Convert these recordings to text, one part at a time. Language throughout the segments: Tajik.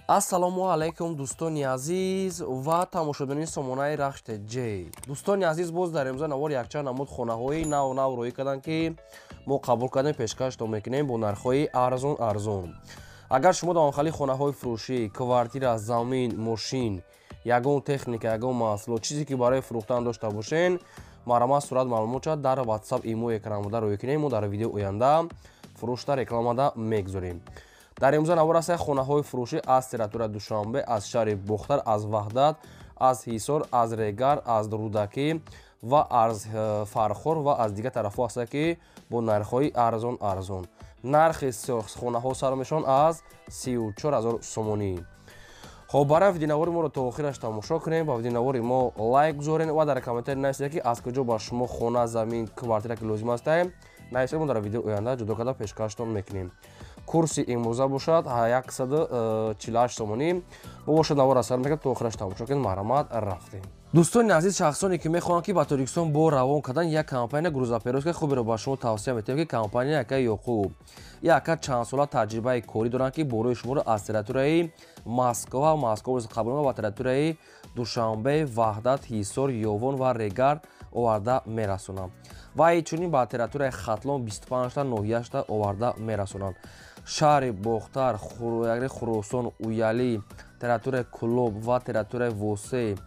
ассалому алайкум дӯстони азиз ва тамошобини сомонаи рахште ҷей. Дӯстони азиз, боз дар имрӯза навор якчанд намуд хонаҳои нав рӯй карданд ки мо қабул кардем пешкашто мекунем бо нархҳои арзон. Агар шумо дар охали хонаҳои фурӯшӣ, квартира, замин, мошин, ягон техника, ягон маҳсулот, чизе ки барои фурӯхтан дошта бошен, марҳамат сурат маълумот шуд дар WhatsApp имо экранмода рӯй кунем. Мо дар видеои оянда фурӯшта рекламада мегузорем. дар имрӯза навор аст хонаҳои фурӯшӣ аз территорияи Душанбе, аз шаҳри Бухтар, аз Ваҳдат, аз Ҳисор, аз Регар, аз Рудакӣ ва аз Фархор ва аз дигар тарафҳо аст ки бо нархҳои арзон. Нархи хонаҳо сар мешаванд аз 34,000 сомонӣ. Хоб, барои видеонавори моро то охираш тамошо кунем. Ба видеонавори мо лайк гузоред ва дар комментари нависед ки аз куҷо ба шумо хона, замин, квартира ки лозим аст нависед. Мо дар видеои оянда ҷудо карда пешкаштон мекунем. Курси имрӯза бошад 148 сомонӣ. Бо бошад навор асар мекунем то охираш тамошо кунед. марҳамат, рафтем. дӯстони азиз, шахсоне ки мехоҳанд ки ба Тоҷикистон бо равон кардан як компания грузоперевозка хуберо ба шумо тавсия метавем ки компания яка ёқуб яка чанд сола таҷрибаи корӣ доранд ки борои шуморо аз территорияи Москва қабул ба территорияи Душанбе, Ваҳдат, Ҳисор, Ёвон ва Регар оварда мерасонанд ва инчунин ба территорияи Хатлон 25та ноҳияшта оварда мерасонанд. шаҳри Бохтар, Хурусон, Уяли, территорияи Кулоб ва территорияи Восе,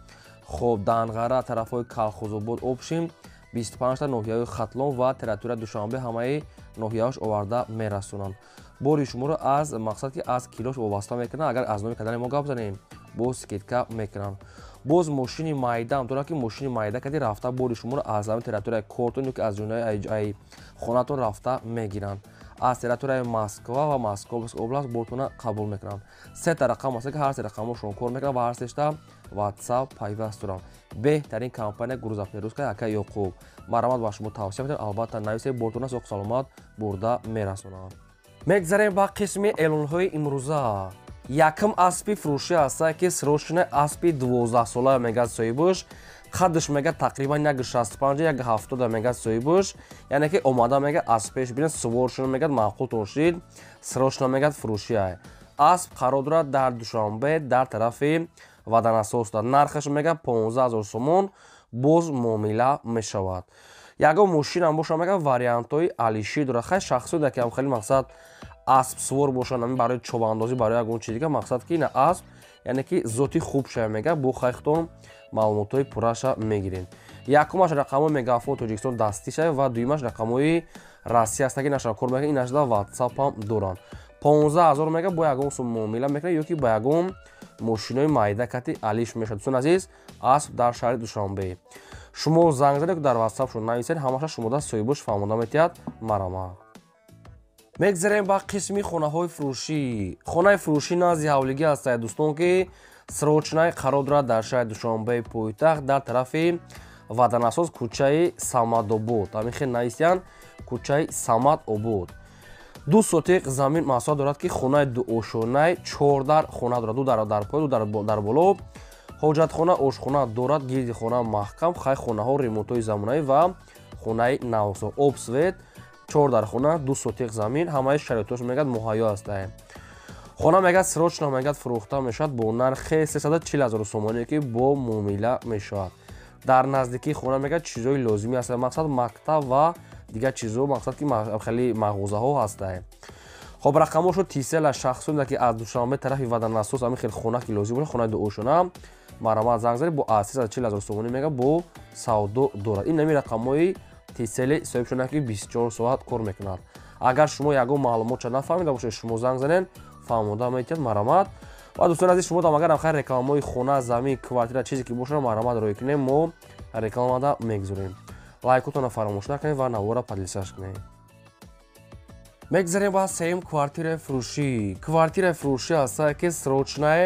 хоб Данғара, тарафҳои Калхозобод, Обшим 25та ноҳияи Хатлон ва территорияи Душанбе ҳамаи ноҳияш оварда мерасонанд. бори шуморо аз мақсад ки аз килош вобаста мекунанд. агар аз номи кадани мо гап занем боз скидка мекунанд. боз мошини майдаам дорад ки мошини майда кади рафта бори шуморо аз ҳамин территорияи кортон ки аз ҷойҳои хонатон рафта мегиранд. аз территорияи Москва ва Московская област бортона қабул мекунанд. сета рақам аст ки ҳар се рақамҳо шумо кор мекунанд ва ҳар сешта WhatsApp пайваст доранд. беҳтарин компания грузоперевозка яка ёқуб. марҳамат ба шумо тавсия метавонам. албатта нависед бортона соҳ саломат бурда мерасонанд. мегзарем ба қисми эълонҳои имрӯза. якм аспи фурӯшӣ аст ки срочный аспи 12 сола мегӯяд соҳибаш. қаддаш мегӯяд тақрибан 1,65-1,70 мегӯяд соҳибаш. яъне ки омада мегӯяд аз пеш бинед сувор шуда мегӯяд маъқултон шид. срочно мегӯяд фурӯшӣ. асп қарор дорад дар Душанбе дар тарафи ваданасос. нархаш мегӯяд 15,000 сомон. боз муомила мешавад. ягон мошинам боша мегӯяд вариантҳои алиши дорад. хай шахсоне ки хеле мақсад асп сувор бошанд барои чобандозӣ барои ягон чиз дигар мақсад ки ина асп яъне ки зоти хуб ша мегӯяд бо хайхтон маълумотҳои пурраша мегиред. якумаш рақамҳои мегафон Тоҷикистон дастиша ва дуюмаш рақамҳои Россия аст ки наша кор мекунад. инаш дар WhatsApp доранд. 15,000 мегӯяд бо ягон сум муомила мекунад ё ки ба ягон мошинои майда кати алиш мешавад. дӯстон азиз, асп дар шаҳри Душанбе. шумо занг занед дар WhatsApp шумо нависед ҳамаша шумода соҳибаш фаҳмода метиҳад. марҳамат. мегзарем ба қисми хонаҳои фурӯшӣ. хонаи фурӯшӣ назди ҳавлигӣ аст дӯстон ки срочнай қарор дорад дар шаҳри Душанбеи пойтахт дар тарафи ваданасос кӯчаи Самадобод. ҳамин хел нависиянд кӯчаи Самадобод. 2 сотиқ замин маҳсулот дорад ки хонаи дуошонай 14 хона дорад. 2 дар пой, 2 дар боло. ҳоҷатхона, ошхона дорад. гирди хона маҳкам. хай хонаҳо ремонтҳои замонавӣ ва хонаи навсо. обсвет 14 хона, 2 сотиқ замин. ҳамаи шароитош мегӯяд муҳайё аст. хона мегӯяд срочно мегӯяд фурӯхта мешавад бо нархи 340,000 сомонӣ ки бо муомила мешавад. дар наздикии хона мегӯяд чизҳои лозимӣ аст. мақсад мактаб ва дигар чизҳо мақсад ки хеле мағозаҳо ҳаст. хоб рақамҳошо тисела шахсоне ки аз Душанбе тарафи ваданасос ҳамин хел хона ки лозим бошад хонаи дуошона марҳамат занг занед бо аз 340,000 сомонӣ мегӯяд бо савдо дорад. ин ҳамин рақамҳои тисели соҳибшона ки 24 соат кор мекунад. агар шумо ягон маълумотша нафаҳмида бошед шумо занг занед фаҳмода метиҳад. марҳамат. ва дӯстон азиз, шумо дам агар хай рекламаҳои хона, замин, квартира чизе ки бошад марҳамат рӯй кунем. мо рекламада мегузорем. лайкотона фаромӯш накунед ва навора подлисаш кунед. мегзарем ба сеюм квартираи фурӯшӣ. квартираи фурӯшӣ аст ки срочнае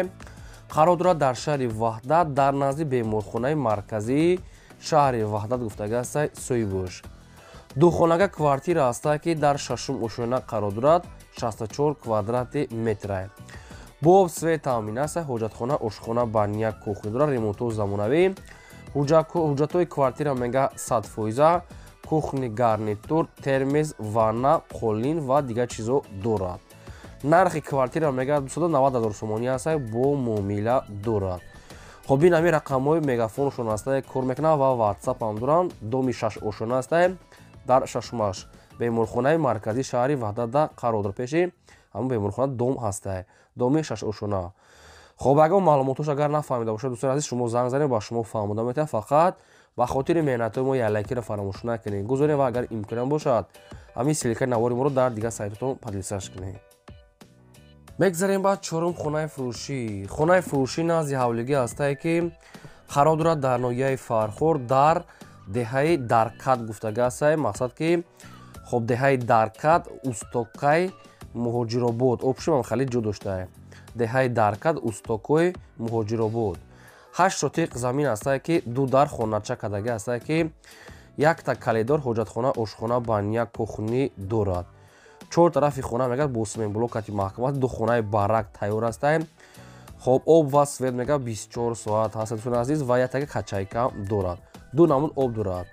қарор дорад дар шаҳри Ваҳдат дар назди беморхонаи марказии шаҳри Ваҳдат гуфтагааст соҳибаш. духонага квартира аст ки дар 6-ум ошона қарор дорад 64 квадрати метр. бо обсвет таъмин аст. ҳоҷатхона, ошхона, баня, кухня дорад. ремонтҳои замонавӣ. ҳуҷҷатҳои квартира мега 100%. кухни гарнитур, термез, ванна, қолин ва дигар чизҳо дорад. нархи квартира мегӯяд 290 000 сомонӣ аст бо муомила дорад. хоб ин ҳамин рақамҳои мегафоншон аст кор мекунанд ва ватсап ҳам доранд. доми 6 ошона аст дар шашмаш беморхонаи марказии шаҳри ваҳдатда қарор дорад. пеши ҳамун беморхона дом ҳаст доми 6 ошона. хоб агар маълумотош агар нафаҳмида бошад дӯстони азиз шумо занг занед ба шумо фаҳмода метавонад. фақат ба хотири меҳнатҳои мо яйлакиро фаромӯш накунед. гузоред ва агар имконият бошад ҳамин силикаи навори моро дар дигар сайтотон подлисаш кунед. мегзарем ба чорум хонаи фурӯшӣ. хонаи фурӯшӣ назди ҳавлигӣ астае ки қарор дорад дар ноҳияи фархор дар деҳаи даркат гуфтага аст. мақсад ки хоб деҳаи даркат устокай муҳоҷиробод обшимам хеле ҷо доштае. деҳаи даркат устокои муҳоҷиробод 8 сотиқ замин астае ки ду дар хонача кардагӣ астае ки якта каледор ҳоҷатхона ошхона баня кухнӣ дорад. 4 тарафи хона мегӯяд бо семенблокати маҳкам ду хонаи барак тайёр астае. хоб об ва свет мегӯяд 24 соат ҳаст дӯстони азиз ва яктаги качайка дорад. ду намуд об дорад.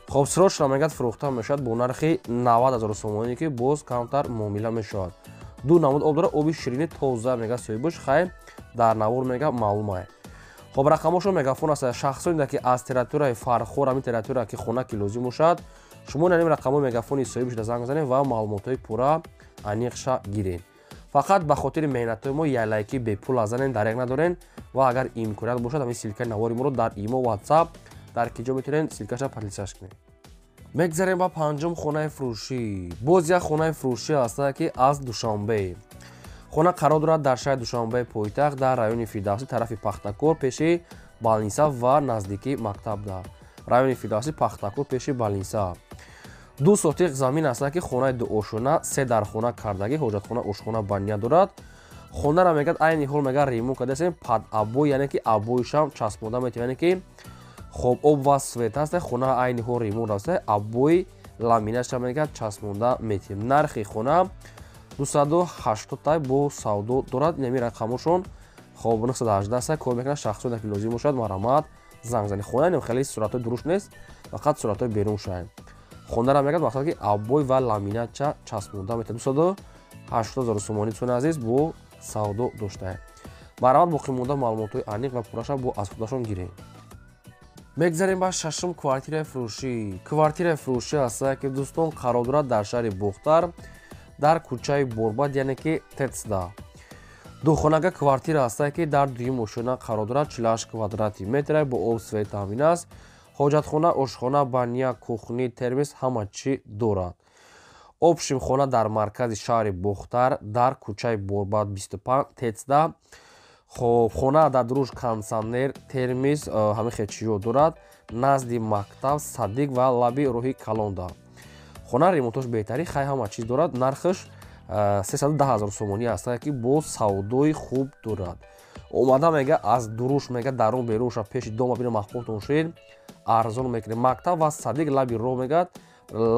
хоб срочно мегӯяд фурӯхта мешавад бо нархи 90 000 сомонӣ ки боз камтар муомила мешавад. ду намуд об дорад. оби ширини тоза мегӯяд соҳибуш хай дар навор мегӯяд маълум ай. хоб рақамошон мегафон аст. шахсоне ки аз территорияи фархор ҳамин территория ки хона ки лозим бошад шумо ин рақамҳои мегафони соҳибашда занг занед ва маълумотҳои пурра аниқша гиред. фақат ба хотири меҳнатҳои мо яйлайки бепул назанед, дариқ надорен ва агар имконият бошад ҳамин силкаи навори моро дар имо ватсап дар ки ҷо метавонед силкаша подлисаш кунед. мегзарем ба панҷум хонаи фурӯшӣ. боз як хонаи фурӯшӣ аст ки аз душанбе. хона қарор дорад дар шаҳри душанбеи пойтахт дар райони фирдавсӣ тарафи пахтакор пеши балниса ва наздикии мактабда. райони фирдавсӣ пахтакор пеши балниса 2 сотиқ замин аст ки хонаи дуошона 3 дархона кардагӣ ҳоҷатхона ошхона баня дорад. хонара мегӯяд айни ҳол мегӯяд ремонт карда пад абой яъне ки абойшам часпонда метавонад que хоб об ва свет аст. хона айни ҳол ремонт аст. абои ламинатша мегӯяд часпонда метавонад. нархи хона 280 тай бо савдо дорад. нами рақамошон хоб 918 аст. кор мекунад шахсоне ки лозим бошад маромат занг занед. хона ин хеле суратҳои дуруст нест, фақат суратҳои берун шаҳр. хонара мегӯяд мақсад ки абой ва ламинатча часпонда метавонад. 280 000 сомонӣ дӯстони азиз бо савдо доштае. маромат боқӣ монда маълумотҳои аниқ ва пурраша бо аз худашон гиред. мегзарем ба шашум квартираи фурӯшӣ. квартираи фурӯшӣ аст ки дӯстон қарор дорад дар шаҳри бухтар дар кӯчаи борбад яъне ки тецда. духонага квартира аст ки дар дуюм ошона қарор дорад 48 квадрати метр бо об свет ҳамин аст. ҳоҷатхона ошхона баня кухнӣ термис ҳама чӣ дорад. обшимхона дар маркази шаҳри бухтар дар кӯчаи борбад 25 тецда. хоб хона дар дуруш кондитсионер термис ҳамин хечиё дорад назди мактаб садиқ ва лаби роҳи калонда. хона ремонтош беҳтарӣ хай ҳама чиз дорад. нархаш 310 000 сомонӣ аст ки бо савдои хуб дорад. омада мега аз дуруш мега дарун берунша пеши дома бина махбутон шед арзон мекунед. мактаб ва садиқ лаби роҳ мегӯяд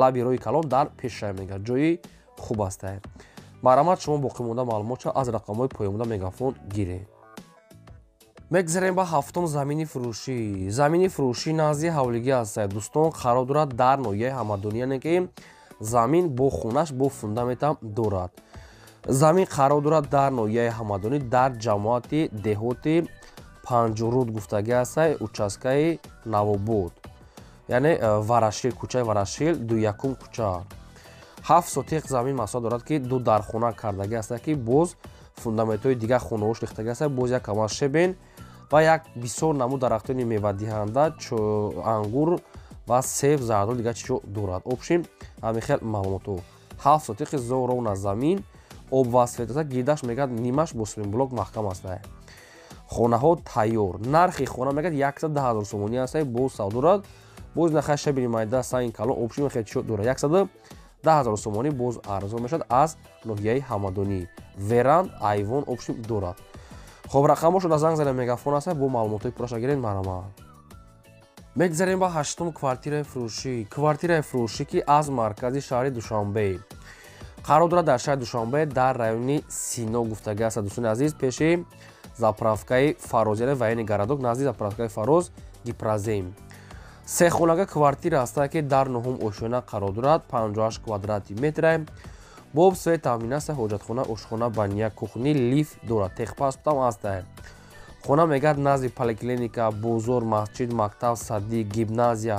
лаби роҳи калон дар пеша мегӯяд ҷои хуб аст. маромат шумо боқимонда маълумотша аз рақамҳои поямода мегафон гиред. мегзарем ба ҳафтум замини фурӯшӣ. замини фурӯшӣ назди ҳавлигӣ аст. дӯстон қарор дорад дар ноҳияи ҳамадонӣ яъне ки замин бо хунаш бо фундаментам дорад. замин қарор дорад дар ноҳияи ҳамадонӣ дар ҷамоати деҳоти панҷуруд гуфтагӣ аст. участкаи навобод яъне варашил кӯчаи варашил 2-1 кӯча 7 сотиқ замин маҳсулот дорад ки ду дархона кардагӣ аст ки боз фундаментҳои дигар хонаҳош рехтагӣ аст. боз як камаш шебен ва як бисёр намуд дарахтони мевадиҳанда ангур ва себ зардол дигар чизо дорад. обшим ҳамин хел маълумото 7 сотиқи зоровна замин об ва свет аст. гирдаш мегӯяд нимаш бо семенблок маҳкам аст. хонаҳо тайёр. нархи хона мегӯяд 110 000 сомонӣ аст бо савдо дорад. боз нахай шабини майда санги калон обшим хел чизо дорад. 110 000 сомонӣ боз арзон мешавад аз ноҳияи ҳамадонӣ. веранд айвон обшим дорад. хоб рақамошо занг занед мегафон аст бо маълумотҳои пурраша гиред. маромат. мегзарем ба ҳаштум квартираи фурӯшӣ. квартираи фурӯшӣ ки аз маркази шаҳри душанбе. қарор дорад дар шаҳри душанбе дар райони сино гуфтагӣ аст. дӯстони азиз пеши заправкаи фароз яъне военни гарадок назди заправкаи фароз гипразем. сехонага квартира аст ки дар 9 ошона қарор дорад 58 квадрати метр. бо обсвои таъмин аст ҳоҷатхона ошхона баня кухни лифт дорад техпаспортам аст хона мегӯяд назди поликлиника бозор масҷид мактаб садди гимназия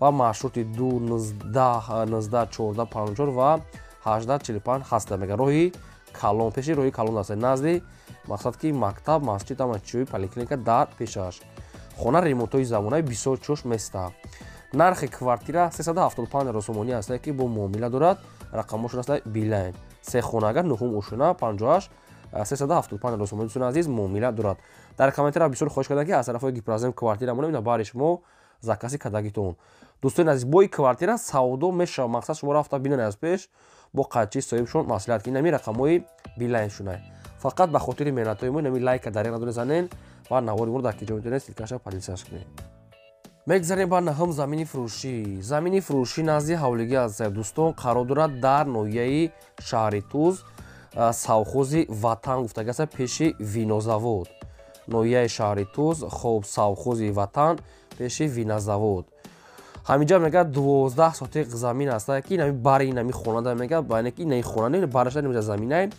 ва маршрути 2-19-14-54 ва 18-45 ҳаста мега роҳи калон пеши роҳи калон аст назди мақсад ки мактаб масҷид ама чиёи поликлиника дар пешаш хона ремонтҳои замонаи бисёр чӯш места нархи квартира 375 росомонӣ аст ки бо муомила дорад рақамошон аст билайн се хонага нуҳум ошуна 58 375 росомонӣ дӯстони азиз муомила дорад дар комментария бисёр хоҳиш кардам ки аз тарафҳои гипрозем квартира монем ина баъри шумо закази кардагитон дӯстони азиз бои квартира савдо мешава мақсад шумо рафта бинане аз пеш бо қайчии соҳибшон маслиҳат ки инами рақамҳои билайн шунай фақат ба хотири меҳнатҳои мо инами лайка дар надоне занен ва навори моро дар киҷо метавонед силкаша подписаш кунед мегзарем ба наҳум замини фурӯшӣ назди ҳавлигӣ аст дӯстон қарор дорад дар ноҳияи шаҳри туз савхози ватан гуфтага аст пеши винозавод ноҳияи шаҳри туз хоб савхози ватан пеши винозавод ҳаминҷа мегӯяд 12 сотиқ замин аст ки инами бари инами хонада мегӯяд ба ки инаи хона бараша намеда заминае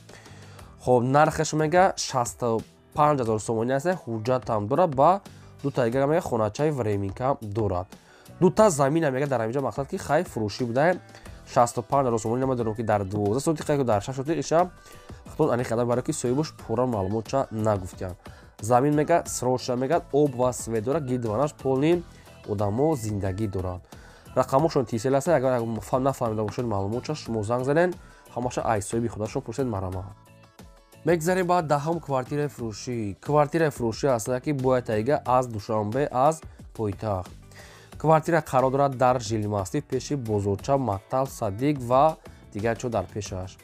хоб нархаш мега 65000 сомонӣ аст ҳуҷҷатам дорад ба дута дига мега хоначаи временка дорад дута замина мега дар ҳаминҷа мақсад ки хай фурӯшӣ будае 65000 сомонӣ намедонам ки дар 12 сотиқ дар 6 сотиқ иша хатон ани қадар баро ки соҳибаш пурра маълумотша нагуфтиян замин мега сроша мега об ва свет дорад гирдванаш полни одамо зиндагӣ дорад рақамошон тисел аст агар нафаҳмида бошед маълумотша шумо занг занен ҳамаша аз соҳиби худашон пурсед марама мегзарем ба даҳум квартираи фурӯшӣ аст ки бояд таига аз душанбе аз пойтахт квартира қарор дорад дар жилмастив пеши бозорча мактаб саддик ва дигар чо дар пешаш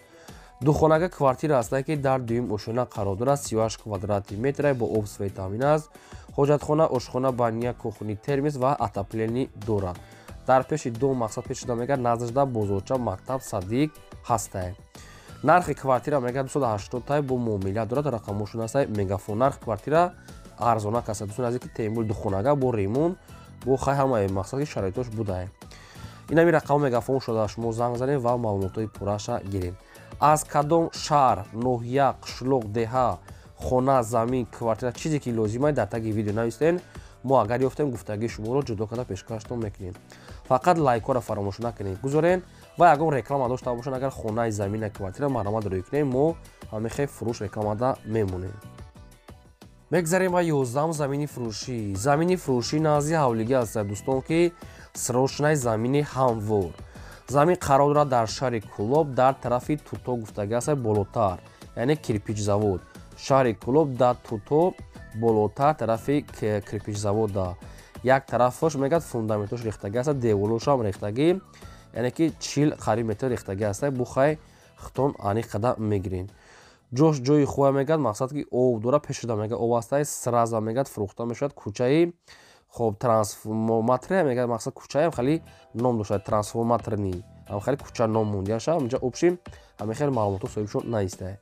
духонага квартира аст ки дар дуюм ошона қарор дорад 38 квадрати метра бо обсвои таъмин аст ҳоҷатхона ошхона баня кухни термис ва отоплени дорад дар пеши дом мақсад пеш шуда мегӯяд наздашда бозорча мактаб саддик ҳастае нархи квартира мега 280 тай бо муомила дорад рақамошон аст мегафон нархи квартира арзонак аст дӯстони азиз ки тембули духонага бо ремонт бо хай ҳамаи мақсад ки шароитош будае инами рақам мегафон шуда шумо занг занед ва маълумотҳои пурраша гиред аз кадом шаҳр ноҳия қишлоқ деҳа хона замин квартира чизе ки лозимае дар таги видео нависен мо агар ёфтем гуфтагии шуморо ҷудо карда пешкаштон мекунем фақат лайкҳоро фаромӯш накунед гузорен ва ягон реклама дошта бошад агар хонаи замина квартира маромад рӯй кунем мо ҳамехе фурӯш рекламада мемонем мегзарем ба 11 замини фурӯшӣ назди ҳавлигӣ аст дӯстон ки срочнаи замини ҳамвор замин қарор дорад дар шаҳри кӯлоб дар тарафи туто гуфтага аст болотар яъне кирпичзавод шаҳри кӯлоб дар туто болотар тарафи кирпичзавода як тарафаш мегӯяд фундаментош рехтагӣ аст деволошам рехтагӣ яъне ки 40 қариб метр рехтагӣ аст бухай хитон ани қада мегирен ҷош ҷои хубе мегӯяд мақсад ки об дора пешуда мега об аст сраза мегӯяд фурӯхта мешавад кӯчаи хоб трансформатре мегӯяд мақсад кӯчаи хали ном дошад трансформатрни хали кӯча ном мондияша инҷа обшим ҳамехел маълумото соҳибшон наистае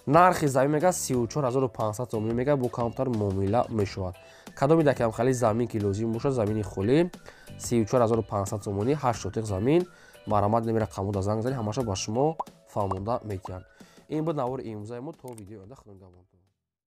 нархи замин мега 34500 сомонӣ мега бо камтар муомила мешавад кадоми даки ҳамхали замин ки лозим бошад замини холӣ 34500 сомонӣ 8 сотиқ замин маромад нами рақамода занг занед ҳамаша ба шумо фаҳмонда метиҳанд ин буд навори имрӯзаи мо то видеои оянда худонигаҳбонтон